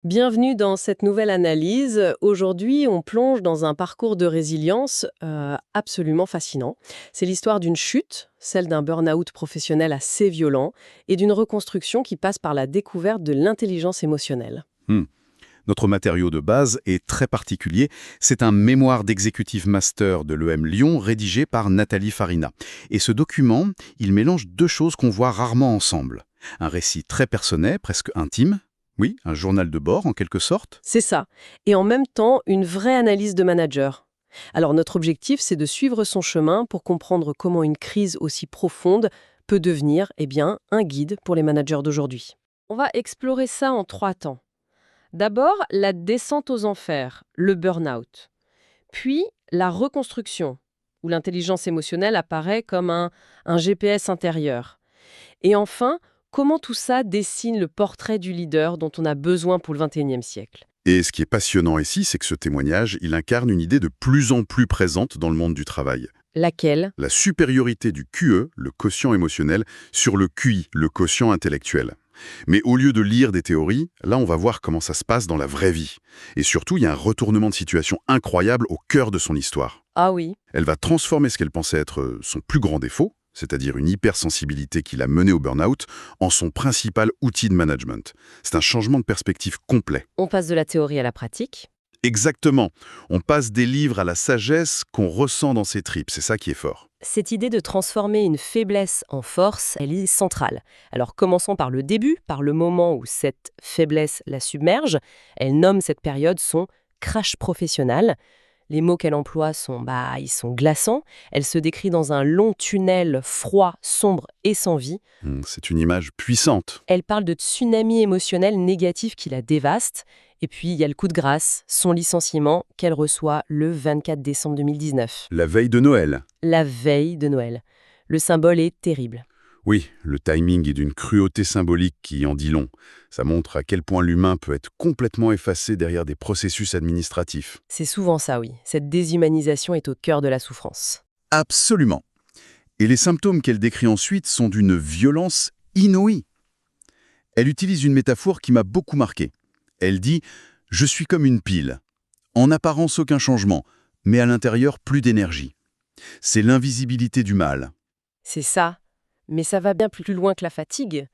Bienvenue dans cette nouvelle analyse. Aujourd'hui, on plonge dans un parcours de résilience absolument fascinant. C'est l'histoire d'une chute, celle d'un burn-out professionnel assez violent, et d'une reconstruction qui passe par la découverte de l'intelligence émotionnelle. Hmm. Notre matériau de base est très particulier. C'est un mémoire d'executive master de l'EM Lyon rédigé par Nathalie Farina. Et ce document, il mélange deux choses qu'on voit rarement ensemble. Un récit très personnel, presque intime. Oui, un journal de bord en quelque sorte. C'est ça. Et en même temps, une vraie analyse de manager. Alors notre objectif, c'est de suivre son chemin pour comprendre comment une crise aussi profonde peut devenir, un guide pour les managers d'aujourd'hui. On va explorer ça en 3 temps. D'abord, la descente aux enfers, le burn-out. Puis, la reconstruction, où l'intelligence émotionnelle apparaît comme un GPS intérieur. Et enfin, comment tout ça dessine le portrait du leader dont on a besoin pour le XXIe siècle. Et ce qui est passionnant ici, c'est que ce témoignage, il incarne une idée de plus en plus présente dans le monde du travail. Laquelle? La supériorité du QE, le quotient émotionnel, sur le QI, le quotient intellectuel. Mais au lieu de lire des théories, là on va voir comment ça se passe dans la vraie vie. Et surtout, il y a un retournement de situation incroyable au cœur de son histoire. Ah oui. Elle va transformer ce qu'elle pensait être son plus grand défaut, c'est-à-dire une hypersensibilité qui l'a menée au burn-out, en son principal outil de management. C'est un changement de perspective complet. On passe de la théorie à la pratique. Exactement. On passe des livres à la sagesse qu'on ressent dans ses tripes, c'est ça qui est fort. Cette idée de transformer une faiblesse en force, elle est centrale. Alors commençons par le début, par le moment où cette faiblesse la submerge. Elle nomme cette période son crash professionnel. Les mots qu'elle emploie ils sont glaçants. Elle se décrit dans un long tunnel froid, sombre et sans vie. C'est une image puissante. Elle parle de tsunami émotionnel négatif qui la dévaste. Et puis, il y a le coup de grâce, son licenciement qu'elle reçoit le 24 décembre 2019. La veille de Noël. La veille de Noël. Le symbole est terrible. Oui, le timing est d'une cruauté symbolique qui en dit long. Ça montre à quel point l'humain peut être complètement effacé derrière des processus administratifs. C'est souvent ça, oui. Cette déshumanisation est au cœur de la souffrance. Absolument. Et les symptômes qu'elle décrit ensuite sont d'une violence inouïe. Elle utilise une métaphore qui m'a beaucoup marqué. Elle dit « Je suis comme une pile. En apparence, aucun changement, mais à l'intérieur, plus d'énergie. C'est l'invisibilité du mal. » C'est ça. Mais ça va bien plus loin que la fatigue.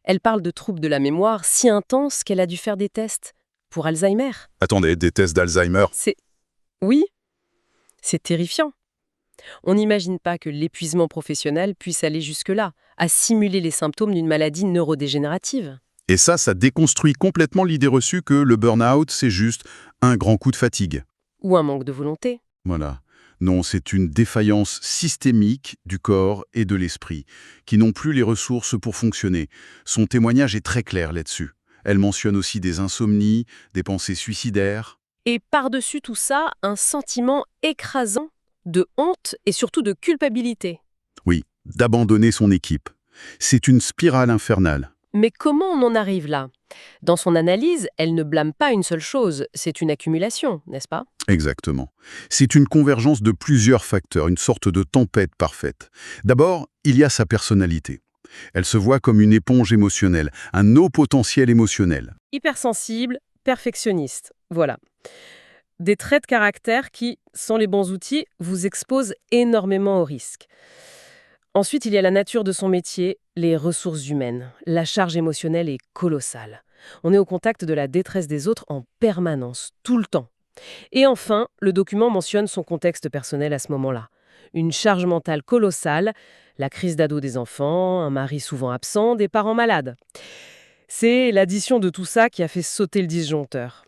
Elle parle de troubles de la mémoire si intenses qu'elle a dû faire des tests pour Alzheimer. Attendez, des tests d'Alzheimer. Oui, c'est terrifiant. On n'imagine pas que l'épuisement professionnel puisse aller jusque-là, à simuler les symptômes d'une maladie neurodégénérative. Et ça déconstruit complètement l'idée reçue que le burn-out, c'est juste un grand coup de fatigue. Ou un manque de volonté. Voilà. Non, c'est une défaillance systémique du corps et de l'esprit, qui n'ont plus les ressources pour fonctionner. Son témoignage est très clair là-dessus. Elle mentionne aussi des insomnies, des pensées suicidaires. Et par-dessus tout ça, un sentiment écrasant de honte et surtout de culpabilité. Oui, d'abandonner son équipe. C'est une spirale infernale. Mais comment on en arrive là? Dans son analyse, elle ne blâme pas une seule chose, c'est une accumulation, n'est-ce pas? Exactement. C'est une convergence de plusieurs facteurs, une sorte de tempête parfaite. D'abord, il y a sa personnalité. Elle se voit comme une éponge émotionnelle, un haut potentiel émotionnel. Hypersensible, perfectionniste, voilà. Des traits de caractère qui, sans les bons outils, vous exposent énormément au risque. Ensuite, il y a la nature de son métier, les ressources humaines. La charge émotionnelle est colossale. On est au contact de la détresse des autres en permanence, tout le temps. Et enfin, le document mentionne son contexte personnel à ce moment-là. Une charge mentale colossale, la crise d'ado des enfants, un mari souvent absent, des parents malades. C'est l'addition de tout ça qui a fait sauter le disjoncteur.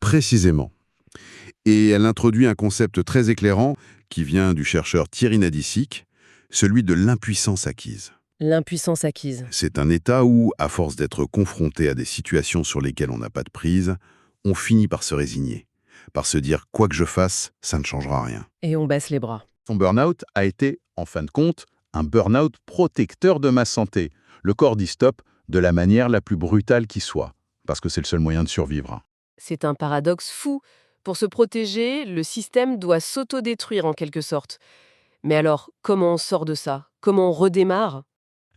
Précisément. Et elle introduit un concept très éclairant qui vient du chercheur Thierry Nadisik, celui de l'impuissance acquise. L'impuissance acquise. C'est un état où, à force d'être confronté à des situations sur lesquelles on n'a pas de prise, on finit par se résigner, par se dire « quoi que je fasse, ça ne changera rien ». Et on baisse les bras. Son burn-out a été, en fin de compte, un burn-out protecteur de ma santé. Le corps dit stop de la manière la plus brutale qui soit, parce que c'est le seul moyen de survivre. C'est un paradoxe fou. Pour se protéger, le système doit s'autodétruire en quelque sorte. Mais alors, comment on sort de ça? Comment on redémarre?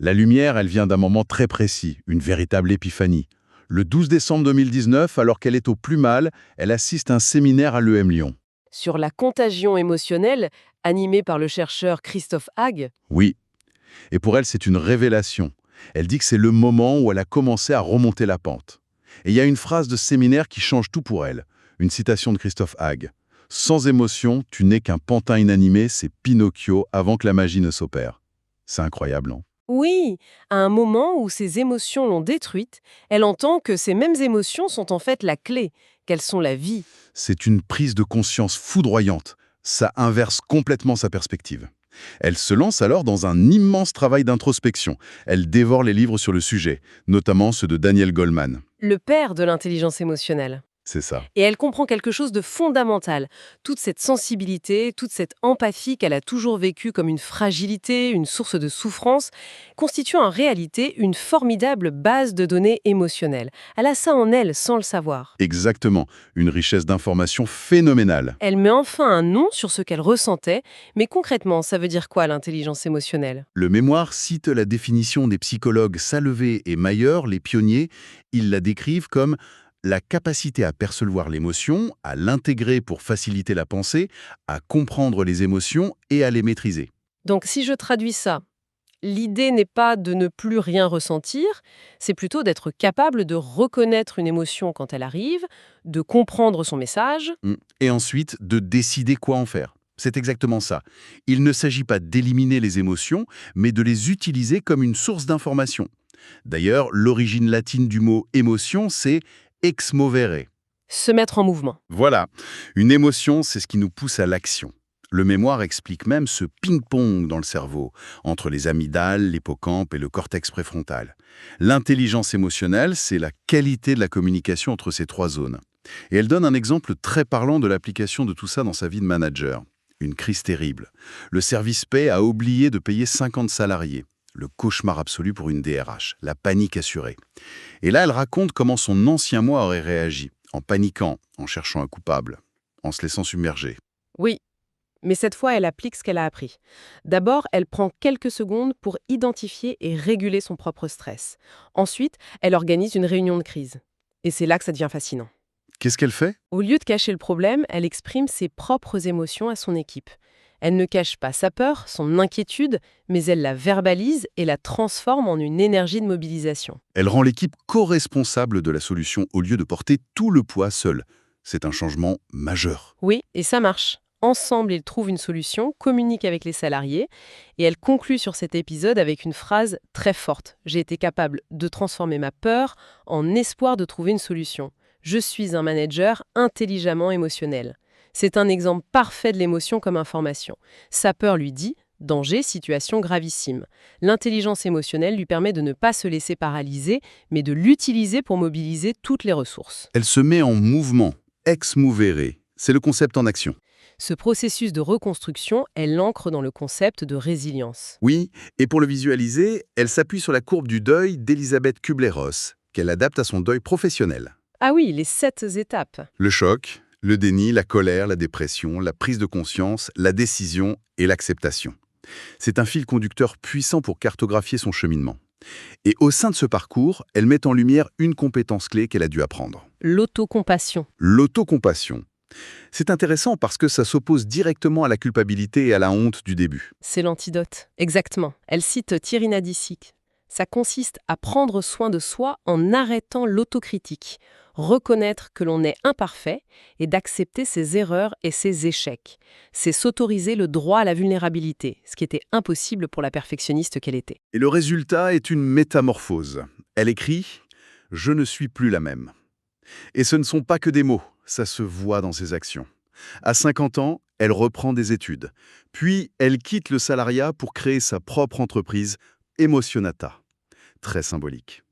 La lumière, elle vient d'un moment très précis, une véritable épiphanie. Le 12 décembre 2019, alors qu'elle est au plus mal, elle assiste à un séminaire à l'EM Lyon. Sur la contagion émotionnelle, animée par le chercheur Christophe Hague. Oui, et pour elle, c'est une révélation. Elle dit que c'est le moment où elle a commencé à remonter la pente. Et il y a une phrase de ce séminaire qui change tout pour elle. Une citation de Christophe Hague. « Sans émotion, tu n'es qu'un pantin inanimé, c'est Pinocchio avant que la magie ne s'opère. » C'est incroyable, non? Oui, à un moment où ses émotions l'ont détruite, elle entend que ces mêmes émotions sont en fait la clé, qu'elles sont la vie. C'est une prise de conscience foudroyante. Ça inverse complètement sa perspective. Elle se lance alors dans un immense travail d'introspection. Elle dévore les livres sur le sujet, notamment ceux de Daniel Goleman. Le père de l'intelligence émotionnelle. C'est ça. Et elle comprend quelque chose de fondamental. Toute cette sensibilité, toute cette empathie qu'elle a toujours vécue comme une fragilité, une source de souffrance, constitue en réalité une formidable base de données émotionnelles. Elle a ça en elle sans le savoir. Exactement. Une richesse d'informations phénoménale. Elle met enfin un nom sur ce qu'elle ressentait, mais concrètement, ça veut dire quoi l'intelligence émotionnelle? Le mémoire cite la définition des psychologues Salvé et Mayer, les pionniers. Ils la décrivent comme la capacité à percevoir l'émotion, à l'intégrer pour faciliter la pensée, à comprendre les émotions et à les maîtriser. Donc si je traduis ça, l'idée n'est pas de ne plus rien ressentir, c'est plutôt d'être capable de reconnaître une émotion quand elle arrive, de comprendre son message. Et ensuite, de décider quoi en faire. C'est exactement ça. Il ne s'agit pas d'éliminer les émotions, mais de les utiliser comme une source d'information. D'ailleurs, l'origine latine du mot émotion, c'est ex movere. Se mettre en mouvement. Voilà. Une émotion, c'est ce qui nous pousse à l'action. Le mémoire explique même ce ping-pong dans le cerveau, entre les amygdales, l'hippocampe et le cortex préfrontal. L'intelligence émotionnelle, c'est la qualité de la communication entre ces trois zones. Et elle donne un exemple très parlant de l'application de tout ça dans sa vie de manager. Une crise terrible. Le service paie a oublié de payer 50 salariés. Le cauchemar absolu pour une DRH, la panique assurée. Et là, elle raconte comment son ancien moi aurait réagi, en paniquant, en cherchant un coupable, en se laissant submerger. Oui, mais cette fois, elle applique ce qu'elle a appris. D'abord, elle prend quelques secondes pour identifier et réguler son propre stress. Ensuite, elle organise une réunion de crise. Et c'est là que ça devient fascinant. Qu'est-ce qu'elle fait? Au lieu de cacher le problème, elle exprime ses propres émotions à son équipe. Elle ne cache pas sa peur, son inquiétude, mais elle la verbalise et la transforme en une énergie de mobilisation. Elle rend l'équipe co-responsable de la solution au lieu de porter tout le poids seule. C'est un changement majeur. Oui, et ça marche. Ensemble, ils trouvent une solution, communiquent avec les salariés, et elle conclut sur cet épisode avec une phrase très forte. J'ai été capable de transformer ma peur en espoir de trouver une solution. Je suis un manager intelligemment émotionnel. C'est un exemple parfait de l'émotion comme information. Sa peur lui dit « danger, situation gravissime ». L'intelligence émotionnelle lui permet de ne pas se laisser paralyser, mais de l'utiliser pour mobiliser toutes les ressources. Elle se met en mouvement, ex movere. C'est le concept en action. Ce processus de reconstruction, elle l'ancre dans le concept de résilience. Oui, et pour le visualiser, elle s'appuie sur la courbe du deuil d'Elisabeth Kubler-Ross, qu'elle adapte à son deuil professionnel. Ah oui, les 7 étapes. Le choc, le déni, la colère, la dépression, la prise de conscience, la décision et l'acceptation. C'est un fil conducteur puissant pour cartographier son cheminement. Et au sein de ce parcours, elle met en lumière une compétence clé qu'elle a dû apprendre. L'autocompassion. L'autocompassion. C'est intéressant parce que ça s'oppose directement à la culpabilité et à la honte du début. C'est l'antidote. Exactement. Elle cite Thierry Nadisik. Ça consiste à prendre soin de soi en arrêtant l'autocritique, reconnaître que l'on est imparfait et d'accepter ses erreurs et ses échecs. C'est s'autoriser le droit à la vulnérabilité, ce qui était impossible pour la perfectionniste qu'elle était. Et le résultat est une métamorphose. Elle écrit « Je ne suis plus la même ». Et ce ne sont pas que des mots, ça se voit dans ses actions. À 50 ans, elle reprend des études. Puis, elle quitte le salariat pour créer sa propre entreprise, Emotionata. Très symbolique.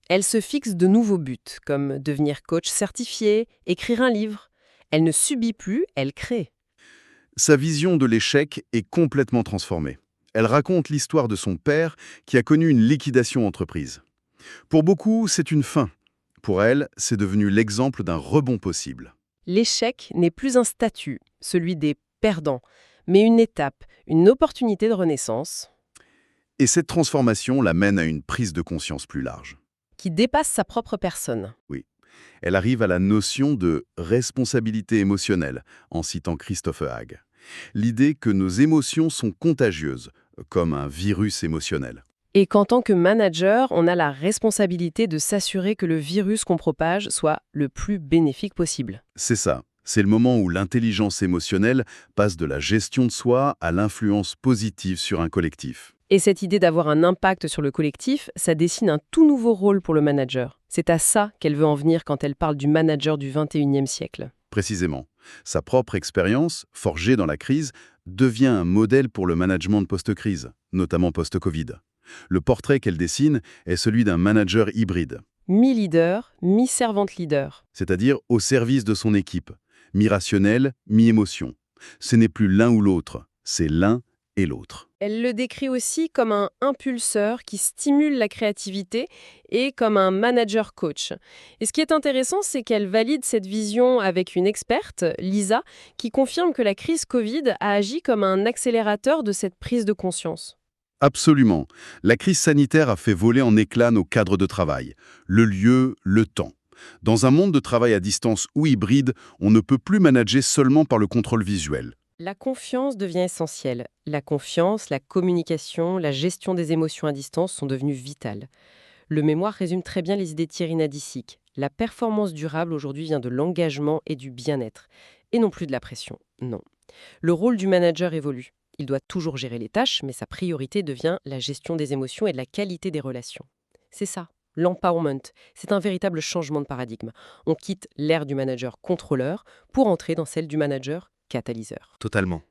Elle se fixe de nouveaux buts, comme devenir coach certifié, écrire un livre. Elle ne subit plus, elle crée. Sa vision de l'échec est complètement transformée. Elle raconte l'histoire de son père qui a connu une liquidation entreprise. Pour beaucoup, c'est une fin. Pour elle, c'est devenu l'exemple d'un rebond possible. L'échec n'est plus un statut, celui des perdants, mais une étape, une opportunité de renaissance. Et cette transformation l'amène à une prise de conscience plus large. qui dépasse sa propre personne. Oui. Elle arrive à la notion de responsabilité émotionnelle, en citant Christophe Hague. L'idée que nos émotions sont contagieuses, comme un virus émotionnel. Et qu'en tant que manager, on a la responsabilité de s'assurer que le virus qu'on propage soit le plus bénéfique possible. C'est ça. C'est le moment où l'intelligence émotionnelle passe de la gestion de soi à l'influence positive sur un collectif. Et cette idée d'avoir un impact sur le collectif, ça dessine un tout nouveau rôle pour le manager. C'est à ça qu'elle veut en venir quand elle parle du manager du 21e siècle. Précisément. Sa propre expérience, forgée dans la crise, devient un modèle pour le management post-crise, notamment post-Covid. Le portrait qu'elle dessine est celui d'un manager hybride, Mi-leader, mi-servante leader. c'est-à-dire au service de son équipe, mi-rationnel, mi-émotion. Ce n'est plus l'un ou l'autre, c'est l'un et l'autre. Elle le décrit aussi comme un impulseur qui stimule la créativité et comme un manager coach. Et ce qui est intéressant, c'est qu'elle valide cette vision avec une experte, Lisa, qui confirme que la crise Covid a agi comme un accélérateur de cette prise de conscience. Absolument. La crise sanitaire a fait voler en éclats nos cadres de travail, le lieu, le temps. Dans un monde de travail à distance ou hybride, on ne peut plus manager seulement par le contrôle visuel. La confiance devient essentielle. La confiance, la communication, la gestion des émotions à distance sont devenues vitales. Le mémoire résume très bien les idées de Thierry Nadicic. La performance durable aujourd'hui vient de l'engagement et du bien-être, et non plus de la pression. Non. Le rôle du manager évolue. Il doit toujours gérer les tâches, mais sa priorité devient la gestion des émotions et de la qualité des relations. C'est ça, l'empowerment. C'est un véritable changement de paradigme. On quitte l'ère du manager contrôleur pour entrer dans celle du manager catalyseur. Totalement.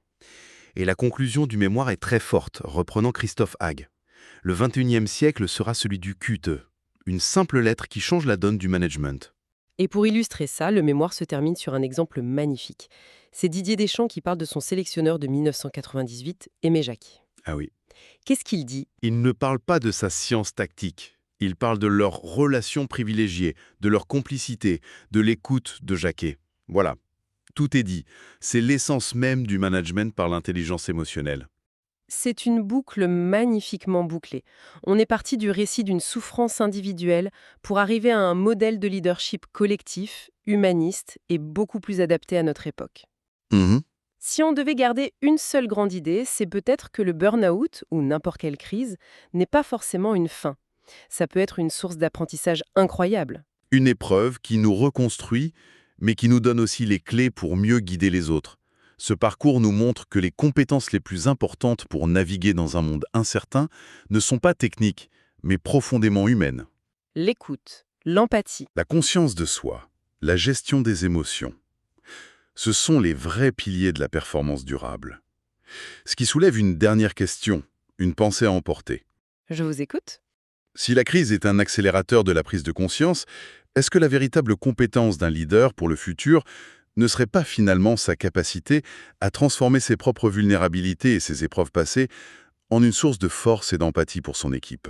Et la conclusion du mémoire est très forte, reprenant Christophe Hague. Le 21e siècle sera celui du QTE, une simple lettre qui change la donne du management. Et pour illustrer ça, le mémoire se termine sur un exemple magnifique. C'est Didier Deschamps qui parle de son sélectionneur de 1998, Aimé Jacquet. Ah oui. Qu'est-ce qu'il dit ? Il ne parle pas de sa science tactique. Il parle de leur relation privilégiée, de leur complicité, de l'écoute de Jacquet. Voilà. Tout est dit. C'est l'essence même du management par l'intelligence émotionnelle. C'est une boucle magnifiquement bouclée. On est parti du récit d'une souffrance individuelle pour arriver à un modèle de leadership collectif, humaniste et beaucoup plus adapté à notre époque. Si on devait garder une seule grande idée, c'est peut-être que le burn-out, ou n'importe quelle crise, n'est pas forcément une fin. Ça peut être une source d'apprentissage incroyable. Une épreuve qui nous reconstruit, mais qui nous donne aussi les clés pour mieux guider les autres. Ce parcours nous montre que les compétences les plus importantes pour naviguer dans un monde incertain ne sont pas techniques, mais profondément humaines. L'écoute, l'empathie. La conscience de soi, la gestion des émotions, ce sont les vrais piliers de la performance durable. Ce qui soulève une dernière question, une pensée à emporter. Je vous écoute. Si la crise est un accélérateur de la prise de conscience, est-ce que la véritable compétence d'un leader pour le futur ne serait pas finalement sa capacité à transformer ses propres vulnérabilités et ses épreuves passées en une source de force et d'empathie pour son équipe ?